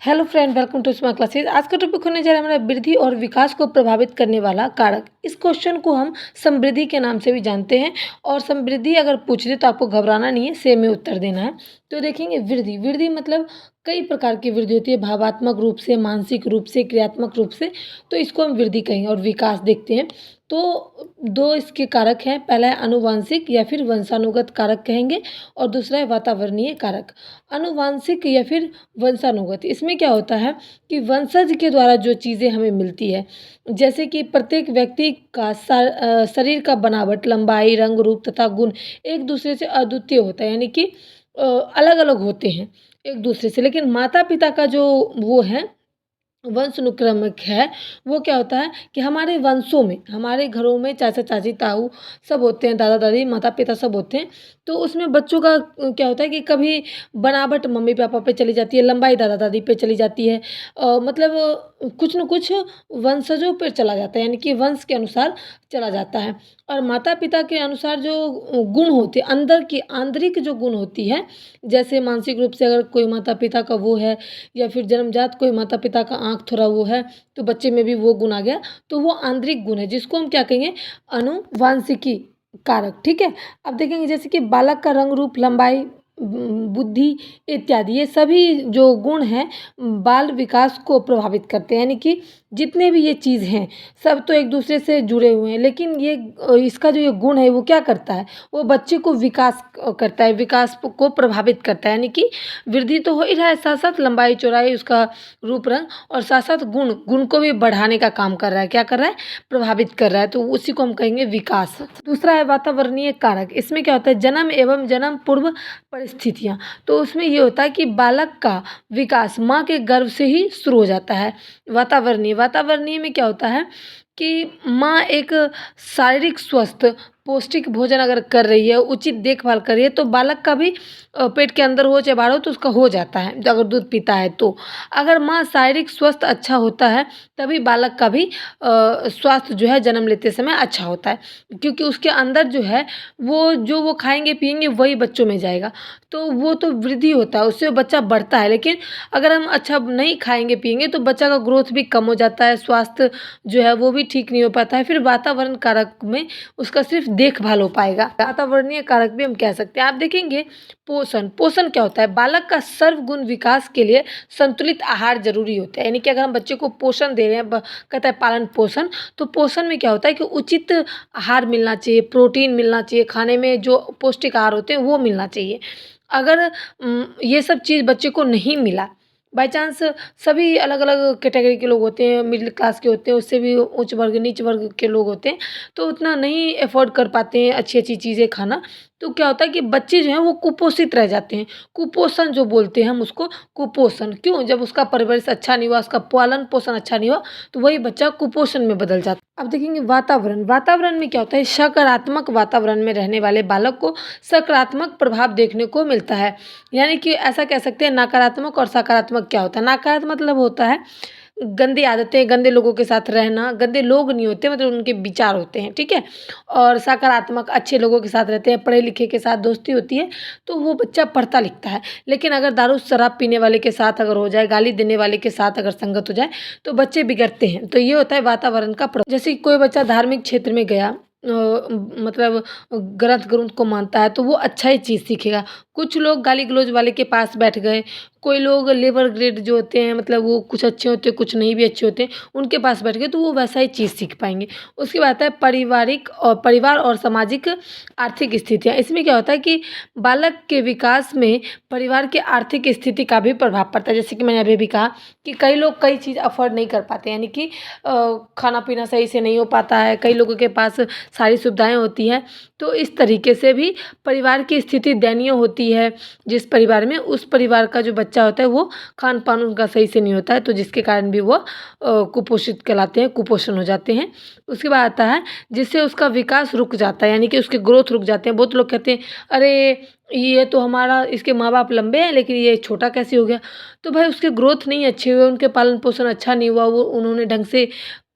Hello friend, welcome to smart classes. आज का topic होने जा रहा है हमारा वृद्धि और विकास को प्रभावित करने वाला कारक। इस क्वेश्चन को हम समृद्धि के नाम से भी जानते हैं और समृद्धि अगर पूछ दे तो आपको घबराना नहीं है, सेम में उत्तर देना है। तो देखेंगे वृद्धि। वृद्धि मतलब कई प्रकार की वृद्धि होती है, भावात्मक रूप से, मानसिक रूप से, क्रियात्मक रूप से। तो इसको हम वृद्धि कहेंगे। और विकास देखते हैं तो दो इसके कारक हैं। पहला है आनुवांशिक या फिर वंशानुगत कारक कहेंगे और दूसरा है वातावरणीय कारक। आनुवांशिक या फिर वंशानुगत, इसमें क्या होता है कि वंशज के द्वारा जो चीज़ें हमें मिलती है, जैसे कि प्रत्येक व्यक्ति का शरीर का बनावट, लंबाई, रंग, रूप तथा गुण एक दूसरे से अद्वितीय होता है, यानी कि अलग अलग होते हैं एक दूसरे से। लेकिन माता पिता का जो वो है वंशानुक्रमिक है, वो क्या होता है कि हमारे वंशों में, हमारे घरों में चाचा चाची ताऊ सब होते हैं, दादा दादी माता पिता सब होते हैं। तो उसमें बच्चों का क्या होता है कि कभी बनावट मम्मी पापा पे चली जाती है, लंबाई दादा दादी पे चली जाती है, मतलब कुछ न कुछ वंशजों पर चला जाता है, यानी कि वंश के अनुसार चला जाता है। और माता पिता के अनुसार जो गुण होते हैं, अंदर की आंतरिक जो गुण होती है, जैसे मानसिक रूप से अगर कोई माता पिता का वो है, या फिर जन्मजात कोई माता पिता का आँख थोड़ा वो है, तो बच्चे में भी वो गुण आ गया, तो वो आंतरिक गुण है, जिसको हम क्या कहेंगे, आनुवांशिकी कारक। ठीक है। अब देखेंगे जैसे कि बालक का रंग, रूप, लंबाई, बुद्धि इत्यादि, ये सभी जो गुण हैं बाल विकास को प्रभावित करते हैं। यानी कि जितने भी ये चीज़ हैं सब तो एक दूसरे से जुड़े हुए हैं, लेकिन ये इसका जो ये गुण है वो क्या करता है, वो बच्चे को विकास करता है, विकास को प्रभावित करता है। यानी कि वृद्धि तो हो ही रहा है, साथ साथ लंबाई चौड़ाई, उसका रूप रंग, और साथ साथ गुण गुण को भी बढ़ाने का काम कर रहा है। क्या कर रहा है, प्रभावित कर रहा है। तो उसी को हम कहेंगे विकास। दूसरा है वातावरणीय कारक। इसमें क्या होता है, जन्म एवं जन्म पूर्व परिस्थितियाँ। तो उसमें ये होता है कि बालक का विकास माँ के गर्भ से ही शुरू हो जाता है। वातावरणीय में क्या होता है कि माँ एक शारीरिक स्वस्थ पौष्टिक भोजन अगर कर रही है, उचित देखभाल कर रही है, तो बालक का भी पेट के अंदर हो चाहे बाहर हो तो उसका हो जाता है, अगर दूध पीता है तो। अगर माँ शारीरिक स्वस्थ अच्छा होता है तभी बालक का भी स्वास्थ्य जो है जन्म लेते समय अच्छा होता है, क्योंकि उसके अंदर जो है वो जो वो खाएंगे पिएंगे वही बच्चों में जाएगा, तो वो तो वृद्धि होता है, उससे बच्चा बढ़ता है। लेकिन अगर हम अच्छा नहीं खाएंगे पिएंगे तो बच्चा का ग्रोथ भी कम हो जाता है, स्वास्थ्य जो है वो भी ठीक नहीं हो पाता है। फिर वातावरण कारक में उसका सिर्फ देखभाल हो पाएगा। वातावरणीय कारक भी हम कह सकते हैं। आप देखेंगे पोषण। पोषण क्या होता है, बालक का सर्वगुण विकास के लिए संतुलित आहार जरूरी होता है। यानी कि अगर हम बच्चे को पोषण दे रहे हैं, कहता है पालन पोषण, तो पोषण में क्या होता है कि उचित आहार मिलना चाहिए, प्रोटीन मिलना चाहिए, खाने में जो पौष्टिक आहार होते हैं वो मिलना चाहिए। अगर ये सब चीज़ बच्चे को नहीं मिला, बाई चांस, सभी अलग अलग कैटेगरी के लोग होते हैं, मिडिल क्लास के होते हैं, उससे भी उच्च वर्ग नीच वर्ग के लोग होते हैं, तो उतना नहीं अफोर्ड कर पाते हैं अच्छी अच्छी चीज़ें खाना। तो क्या होता है कि बच्चे जो हैं वो कुपोषित रह जाते हैं। कुपोषण जो बोलते हैं हम उसको, कुपोषण क्यों, जब उसका परवरिश अच्छा नहीं हुआ, उसका पालन पोषण अच्छा नहीं हुआ, तो वही बच्चा कुपोषण में बदल जाता है। अब देखेंगे वातावरण। वातावरण में क्या होता है, सकारात्मक वातावरण में रहने वाले बालक को सकारात्मक प्रभाव देखने को मिलता है। यानी कि ऐसा कह सकते हैं, नकारात्मक और सकारात्मक क्या होता है। नकारात्मक मतलब होता है गंदी आदतें, गंदे लोगों के साथ रहना, गंदे लोग नहीं होते, मतलब उनके विचार होते हैं, ठीक है। और सकारात्मक अच्छे लोगों के साथ रहते हैं, पढ़े लिखे के साथ दोस्ती होती है, तो वो बच्चा पढ़ता लिखता है। लेकिन अगर दारू शराब पीने वाले के साथ अगर हो जाए, गाली देने वाले के साथ अगर संगत हो जाए, तो बच्चे बिगड़ते हैं। तो ये होता है वातावरण का प्रभाव। जैसे कि कोई बच्चा धार्मिक क्षेत्र में गया, मतलब ग्रंथ ग्रंथ को मानता है, तो वो अच्छा ही चीज़ सीखेगा। कुछ लोग गाली गलौज वाले के पास बैठ गए, कोई लोग लेबर ग्रेड जो होते हैं, मतलब वो कुछ अच्छे होते हैं कुछ नहीं भी अच्छे होते हैं, उनके पास बैठ गए, तो वो वैसा ही चीज़ सीख पाएंगे। उसके बाद आता है पारिवारिक और परिवार और सामाजिक आर्थिक स्थितियाँ। इसमें क्या होता है कि बालक के विकास में परिवार की आर्थिक स्थिति का भी प्रभाव पड़ता है। जैसे कि मैंने अभी भी कहा कि कई लोग कई चीज़ अफोर्ड नहीं कर पाते, यानी कि खाना पीना सही से नहीं हो पाता है, कई लोगों के पास सारी सुविधाएं होती हैं, तो इस तरीके से भी परिवार की स्थिति दयनीय होती है। जिस परिवार में, उस परिवार का जो बच्चा होता है वो खान पान उनका सही से नहीं होता है, तो जिसके कारण भी वो कुपोषित कहलाते हैं, कुपोषण हो जाते हैं। उसके बाद आता है जिससे उसका विकास रुक जाता है, यानी कि उसके ग्रोथ रुक जाते हैं। बहुत लोग कहते हैं अरे ये तो हमारा, इसके माँ बाप लंबे हैं लेकिन ये छोटा कैसे हो गया, तो भाई उसके ग्रोथ नहीं अच्छे हुए, उनके पालन पोषण अच्छा नहीं हुआ, वो उन्होंने ढंग से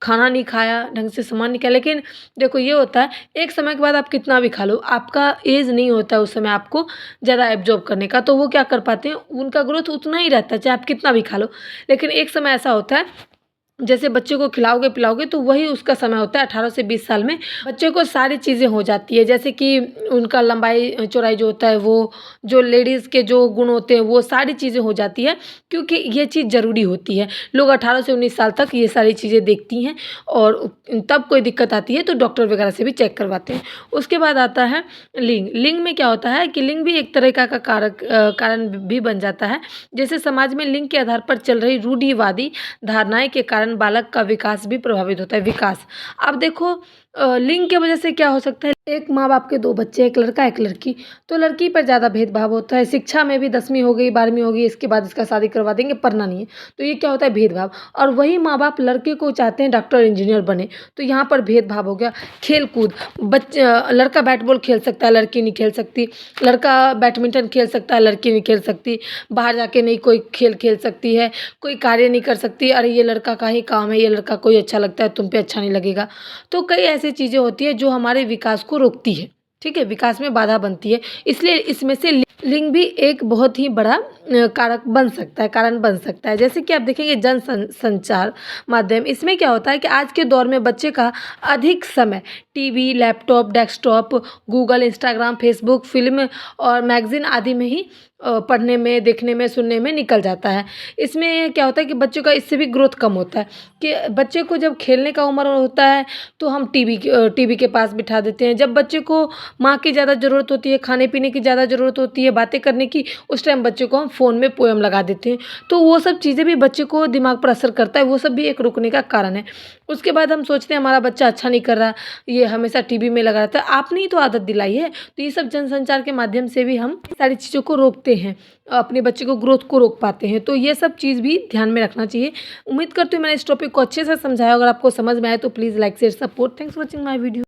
खाना नहीं खाया, ढंग से सामान नहीं खाया। लेकिन देखो ये होता है, एक समय के बाद आप कितना भी खा लो, आपका एज नहीं होता है उस समय आपको ज़्यादा एब्ज़ॉर्ब करने का, तो वो क्या कर पाते हैं, उनका ग्रोथ उतना ही रहता है, चाहे आप कितना भी खा लो। लेकिन एक समय ऐसा होता है, जैसे बच्चे को खिलाओगे पिलाओगे तो वही उसका समय होता है 18 से 20 साल में बच्चे को सारी चीज़ें हो जाती है, जैसे कि उनका लंबाई चौड़ाई जो होता है वो, जो लेडीज़ के जो गुण होते हैं वो सारी चीज़ें हो जाती है, क्योंकि ये चीज़ ज़रूरी होती है। लोग 18 से 19 साल तक ये सारी चीज़ें देखती हैं और तब कोई दिक्कत आती है तो डॉक्टर वगैरह से भी चेक करवाते हैं। उसके बाद आता है लिंग। लिंग में क्या होता है कि लिंग भी एक तरह का कारण भी बन जाता है। जैसे समाज में लिंग के आधार पर चल रही रूढ़िवादी धारणाएँ के कारण बालक का विकास भी प्रभावित होता है। विकास, अब देखो लिंग की वजह से क्या हो सकता है, एक माँ-बाप के 2 बच्चे, एक लड़का एक लड़की, तो लड़की पर ज़्यादा भेदभाव होता है। शिक्षा में भी 10वीं हो गई, 12वीं हो गई, इसके बाद इसका शादी करवा देंगे, पढ़ना नहीं है। तो ये क्या होता है, भेदभाव। और वही माँ-बाप लड़के को चाहते हैं डॉक्टर इंजीनियर बने, तो यहाँ पर भेदभाव हो गया। खेल-कूद, लड़का बैट बॉल खेल सकता है, लड़की नहीं खेल सकती। लड़का बैडमिंटन खेल सकता है, लड़की नहीं खेल सकती। बाहर जाके नहीं कोई खेल खेल सकती है, कोई कार्य नहीं कर सकती। अरे ये लड़का का ही काम है, ये लड़का कोई अच्छा लगता है, तुम पे अच्छा नहीं लगेगा। तो कई ऐसी चीज़ें होती है जो हमारे विकास को रोकती है, ठीक है, विकास में बाधा बनती है। इसलिए इसमें से लिंग भी एक बहुत ही बड़ा कारक बन सकता है, कारण बन सकता है। जैसे कि आप देखेंगे संचार माध्यम, इसमें क्या होता है कि आज के दौर में बच्चे का अधिक समय TV, laptop, desktop, Google, Instagram, Facebook, film और मैगज़ीन आदि में ही पढ़ने में, देखने में, सुनने में निकल जाता है। इसमें क्या होता है कि बच्चों का इससे भी ग्रोथ कम होता है, कि बच्चे को जब खेलने का उम्र होता है तो हम टीवी के पास बिठा देते हैं। जब बच्चे को माँ की ज़्यादा ज़रूरत होती है, खाने-पीने की ज़्यादा ज़रूरत होती है, बातें करने की, उस टाइम बच्चे को हम फ़ोन में पोएम लगा देते हैं। तो वो सब चीज़ें भी बच्चे को दिमाग पर असर करता है, वो सब भी एक रुकने का कारण है। उसके बाद हम सोचते हैं हमारा बच्चा अच्छा नहीं कर रहा, ये हमेशा टीवी में लगा रहता है। आपने ही तो आदत दिलाई है। तो ये सब जनसंचार के माध्यम से भी हम सारी चीज़ों को रोकते हैं, अपने बच्चे को ग्रोथ को रोक पाते हैं। तो ये सब चीज़ भी ध्यान में रखना चाहिए। उम्मीद करती हूँ मैंने इस टॉपिक को अच्छे से समझाया। अगर आपको समझ में आए तो please like, share, support. Thanks for watching my video.